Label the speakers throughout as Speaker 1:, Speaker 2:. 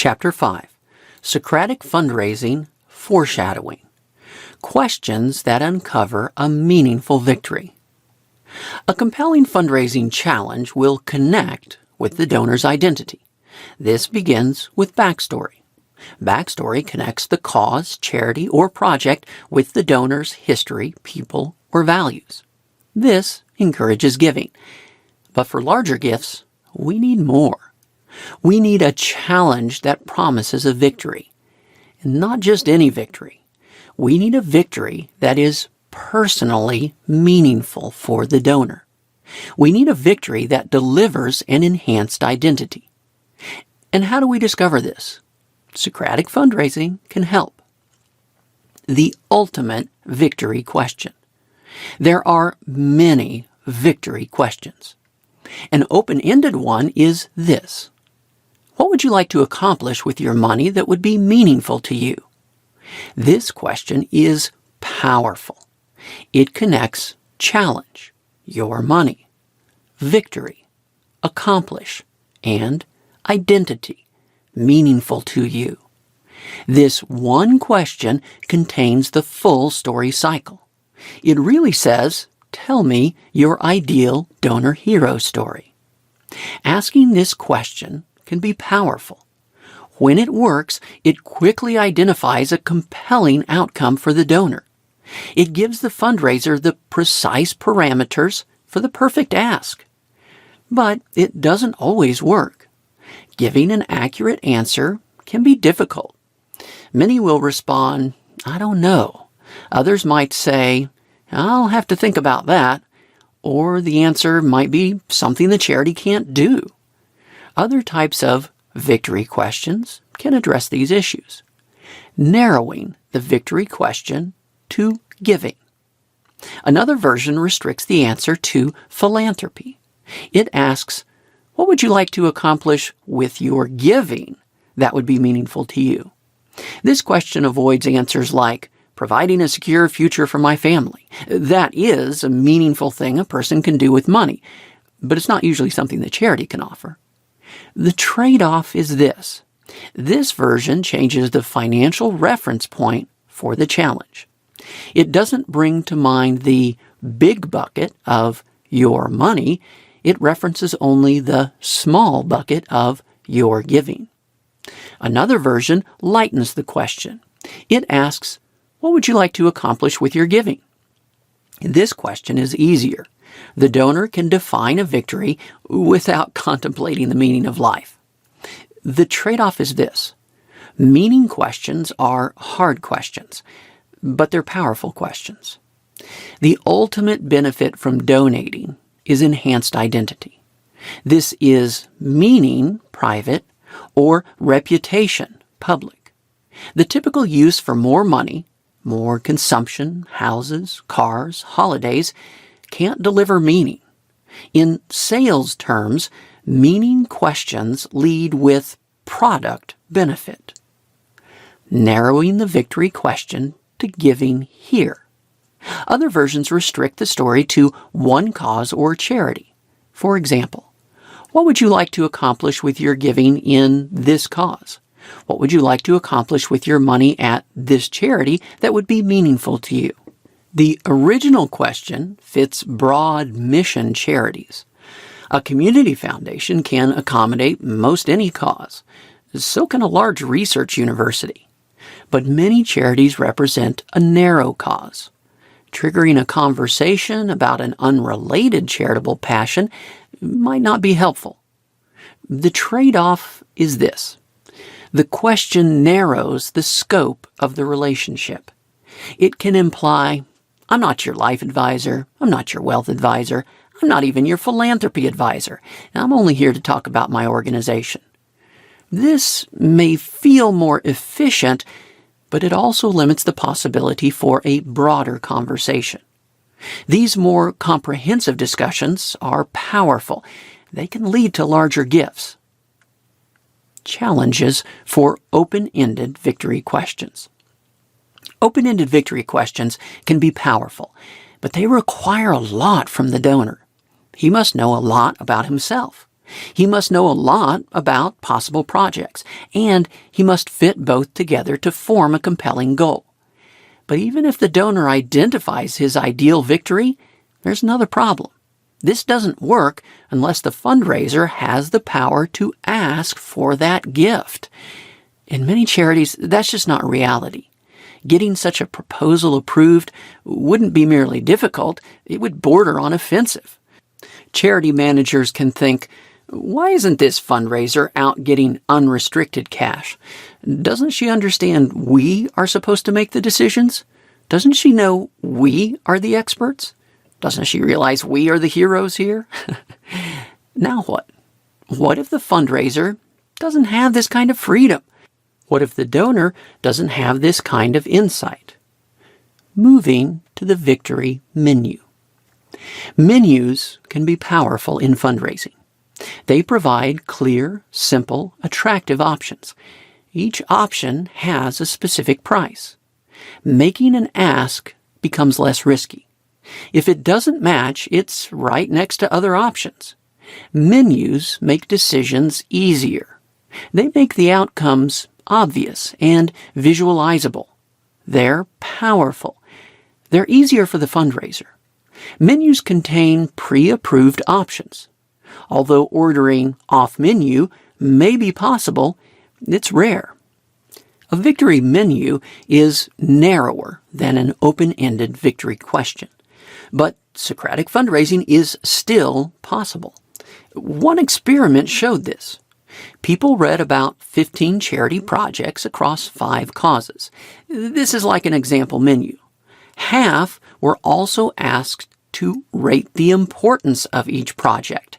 Speaker 1: Chapter 5, Socratic Fundraising, Foreshadowing. Questions that uncover a meaningful victory. A compelling fundraising challenge will connect with the donor's identity. This begins with backstory. Backstory connects the cause, charity, or project with the donor's history, people, or values. This encourages giving. But for larger gifts, we need more. We need a challenge that promises a victory. And not just any victory. We need a victory that is personally meaningful for the donor. We need a victory that delivers an enhanced identity. And how do we discover this? Socratic fundraising can help. The ultimate victory question. There are many victory questions. An open-ended one is this. What would you like to accomplish with your money that would be meaningful to you? This question is powerful. It connects challenge, your money, victory, accomplish, and identity, meaningful to you. This one question contains the full story cycle. It really says, tell me your ideal donor hero story. Asking this question can be powerful. When it works, it quickly identifies a compelling outcome for the donor. It gives the fundraiser the precise parameters for the perfect ask. But it doesn't always work. Giving an accurate answer can be difficult. Many will respond, I don't know. Others might say, I'll have to think about that. Or the answer might be something the charity can't do. Other types of victory questions can address these issues. Narrowing the victory question to giving. Another version restricts the answer to philanthropy. It asks, what would you like to accomplish with your giving that would be meaningful to you? This question avoids answers like, providing a secure future for my family. That is a meaningful thing a person can do with money, but it's not usually something the charity can offer. The trade-off is this. This version changes the financial reference point for the challenge. It doesn't bring to mind the big bucket of your money. It references only the small bucket of your giving. Another version lightens the question. It asks, what would you like to accomplish with your giving? This question is easier. The donor can define a victory without contemplating the meaning of life. The trade-off is this. Meaning questions are hard questions, but they're powerful questions. The ultimate benefit from donating is enhanced identity. This is meaning, private, or reputation, public. The typical use for more money, more consumption, houses, cars, holidays, can't deliver meaning. In sales terms, meaning questions lead with product benefit. Narrowing the victory question to giving here. Other versions restrict the story to one cause or charity. For example, what would you like to accomplish with your giving in this cause? What would you like to accomplish with your money at this charity that would be meaningful to you? The original question fits broad mission charities. A community foundation can accommodate most any cause. So can a large research university. But many charities represent a narrow cause. Triggering a conversation about an unrelated charitable passion might not be helpful. The trade-off is this. The question narrows the scope of the relationship. It can imply, I'm not your life advisor, I'm not your wealth advisor, I'm not even your philanthropy advisor, and I'm only here to talk about my organization. This may feel more efficient, but it also limits the possibility for a broader conversation. These more comprehensive discussions are powerful. They can lead to larger gifts. Challenges for open-ended victory questions. Open-ended victory questions can be powerful, but they require a lot from the donor. He must know a lot about himself. He must know a lot about possible projects, and he must fit both together to form a compelling goal. But even if the donor identifies his ideal victory, there's another problem. This doesn't work unless the fundraiser has the power to ask for that gift. In many charities, that's just not reality. Getting such a proposal approved wouldn't be merely difficult, it would border on offensive. Charity managers can think, why isn't this fundraiser out getting unrestricted cash? Doesn't she understand we are supposed to make the decisions? Doesn't she know we are the experts? Doesn't she realize we are the heroes here? Now what? What if the fundraiser doesn't have this kind of freedom? What if the donor doesn't have this kind of insight? Moving to the victory menu. Menus can be powerful in fundraising. They provide clear, simple, attractive options. Each option has a specific price. Making an ask becomes less risky. If it doesn't match, it's right next to other options. Menus make decisions easier. They make the outcomes obvious and visualizable. They're powerful. They're easier for the fundraiser. Menus contain pre-approved options. Although ordering off-menu may be possible, it's rare. A victory menu is narrower than an open-ended victory question. But Socratic fundraising is still possible. One experiment showed this. People read about 15 charity projects across 5 causes. This is like an example menu. Half were also asked to rate the importance of each project.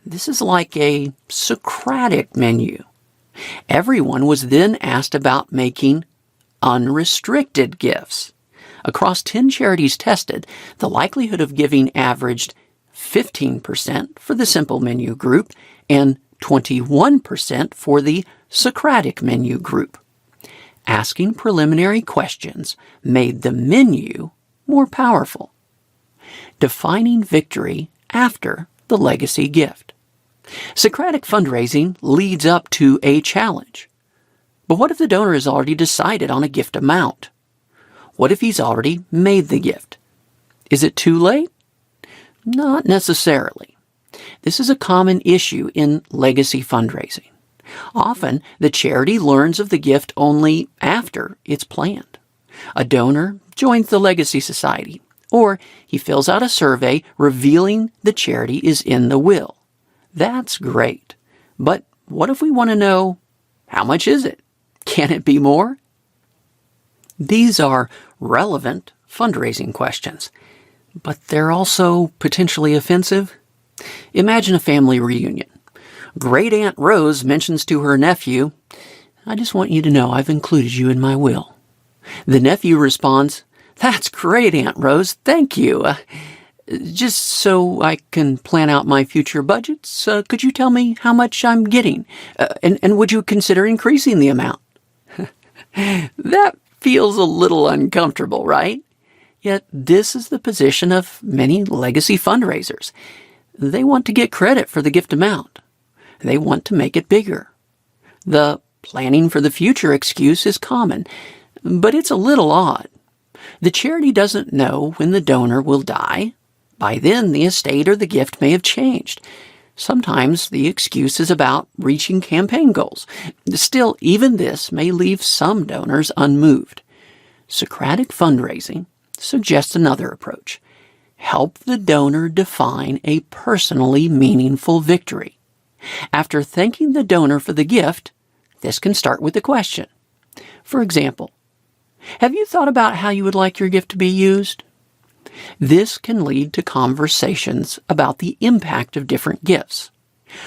Speaker 1: This is like a Socratic menu. Everyone was then asked about making unrestricted gifts. Across 10 charities tested, the likelihood of giving averaged 15% for the simple menu group and 21% for the Socratic menu group. Asking preliminary questions made the menu more powerful. Defining victory after the legacy gift. Socratic fundraising leads up to a challenge. But what if the donor has already decided on a gift amount? What if he's already made the gift? Is it too late? Not necessarily. This is a common issue in legacy fundraising. Often, the charity learns of the gift only after it's planned. A donor joins the Legacy Society, or he fills out a survey revealing the charity is in the will. That's great. But what if we want to know, how much is it? Can it be more? These are relevant fundraising questions, but they're also potentially offensive. Imagine a family reunion. Great Aunt Rose mentions to her nephew, I just want you to know I've included you in my will. The nephew responds, That's great, Aunt Rose, thank you. Just so I can plan out my future budgets, could you tell me how much I'm getting? And would you consider increasing the amount? That feels a little uncomfortable, right? Yet this is the position of many legacy fundraisers. They want to get credit for the gift amount. They want to make it bigger. The planning for the future excuse is common, but it's a little odd. The charity doesn't know when the donor will die. By then, the estate or the gift may have changed. Sometimes the excuse is about reaching campaign goals. Still, even this may leave some donors unmoved. Socratic fundraising suggests another approach. Help the donor define a personally meaningful victory. After thanking the donor for the gift, this can start with a question. For example, have you thought about how you would like your gift to be used? This can lead to conversations about the impact of different gifts.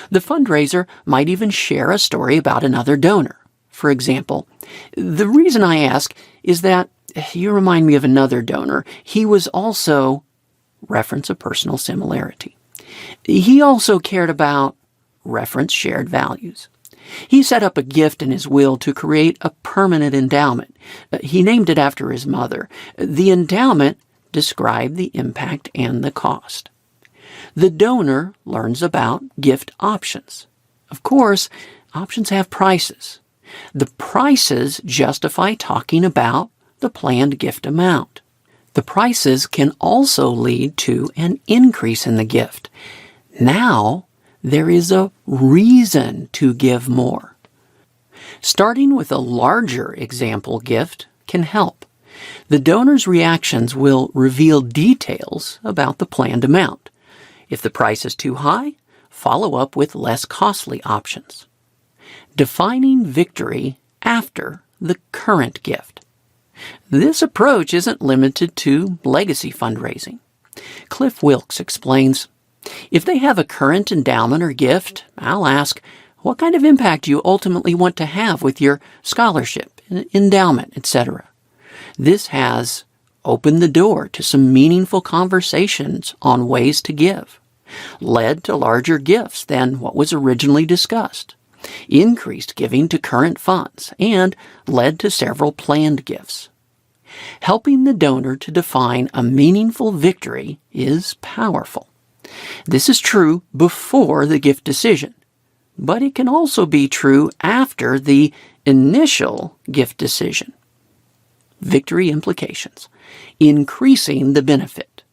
Speaker 1: The fundraiser might even share a story about another donor. For example, the reason I ask is that you remind me of another donor. He was also, reference a personal similarity. He also cared about, reference shared values. He set up a gift in his will to create a permanent endowment. He named it after his mother. The endowment described the impact and the cost. The donor learns about gift options. Of course, options have prices. The prices justify talking about the planned gift amount. The prices can also lead to an increase in the gift. Now, there is a reason to give more. Starting with a larger example gift can help. The donor's reactions will reveal details about the planned amount. If the price is too high, follow up with less costly options. Defining victory after the current gift. This approach isn't limited to legacy fundraising. Cliff Wilkes explains, "If they have a current endowment or gift, I'll ask, what kind of impact do you ultimately want to have with your scholarship, endowment, etc.? This has opened the door to some meaningful conversations on ways to give, led to larger gifts than what was originally discussed, increased giving to current funds, and led to several planned gifts." Helping the donor to define a meaningful victory is powerful. This is true before the gift decision, but it can also be true after the initial gift decision. Victory implications. Increasing the benefit.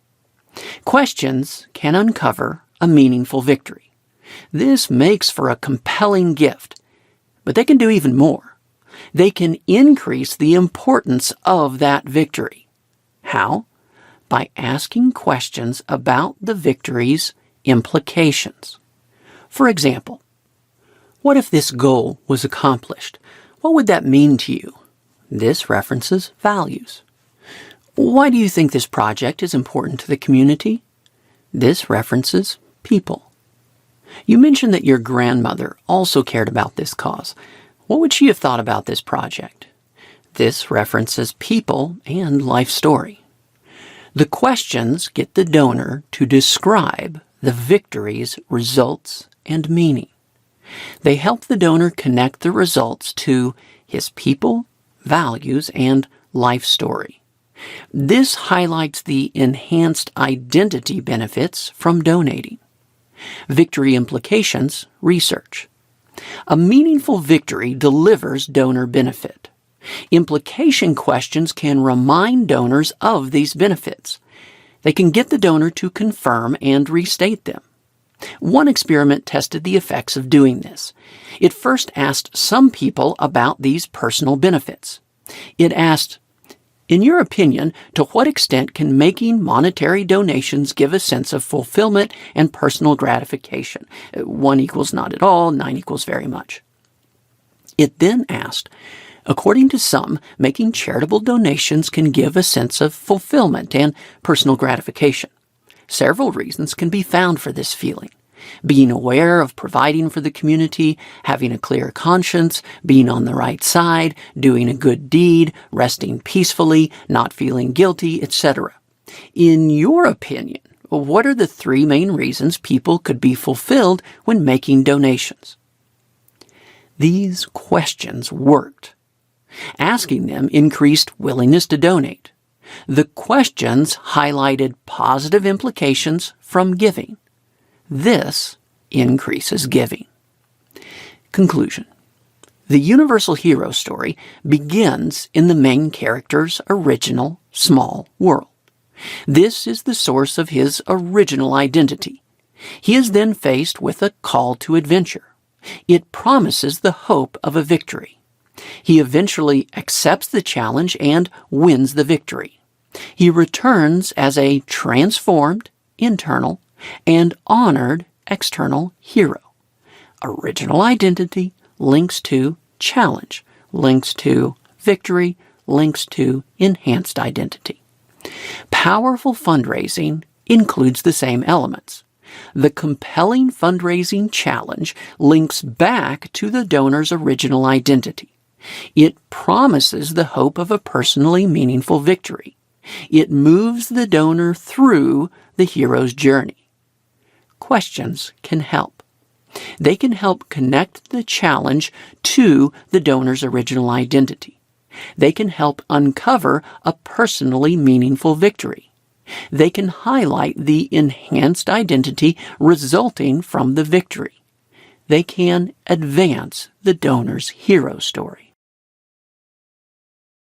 Speaker 1: Questions can uncover a meaningful victory. This makes for a compelling gift, but they can do even more. They can increase the importance of that victory. How? By asking questions about the victory's implications. For example, what if this goal was accomplished? What would that mean to you? This references values. Why do you think this project is important to the community? This references people. You mentioned that your grandmother also cared about this cause. What would she have thought about this project? This references people and life story. The questions get the donor to describe the victory's results and meaning. They help the donor connect the results to his people, values, and life story. This highlights the enhanced identity benefits from donating. Victory implications research. A meaningful victory delivers donor benefit. Implication questions can remind donors of these benefits. They can get the donor to confirm and restate them. One experiment tested the effects of doing this. It first asked some people about these personal benefits. It asked, "In your opinion, to what extent can making monetary donations give a sense of fulfillment and personal gratification?" 1 equals not at all, 9 equals very much. It then asked, "According to some, making charitable donations can give a sense of fulfillment and personal gratification. Several reasons can be found for this feeling. Being aware of providing for the community, having a clear conscience, being on the right side, doing a good deed, resting peacefully, not feeling guilty, etc. In your opinion, what are the 3 main reasons people could be fulfilled when making donations?" These questions worked. Asking them increased willingness to donate. The questions highlighted positive implications from giving. This increases giving. Conclusion. The universal hero story begins in the main character's original small world. This is the source of his original identity. He is then faced with a call to adventure. It promises the hope of a victory. He eventually accepts the challenge and wins the victory. He returns as a transformed, internal, and honored external hero. Original identity links to challenge, links to victory, links to enhanced identity. Powerful fundraising includes the same elements. The compelling fundraising challenge links back to the donor's original identity. It promises the hope of a personally meaningful victory. It moves the donor through the hero's journey. Questions can help. They can help connect the challenge to the donor's original identity. They can help uncover a personally meaningful victory. They can highlight the enhanced identity resulting from the victory. They can advance the donor's hero story.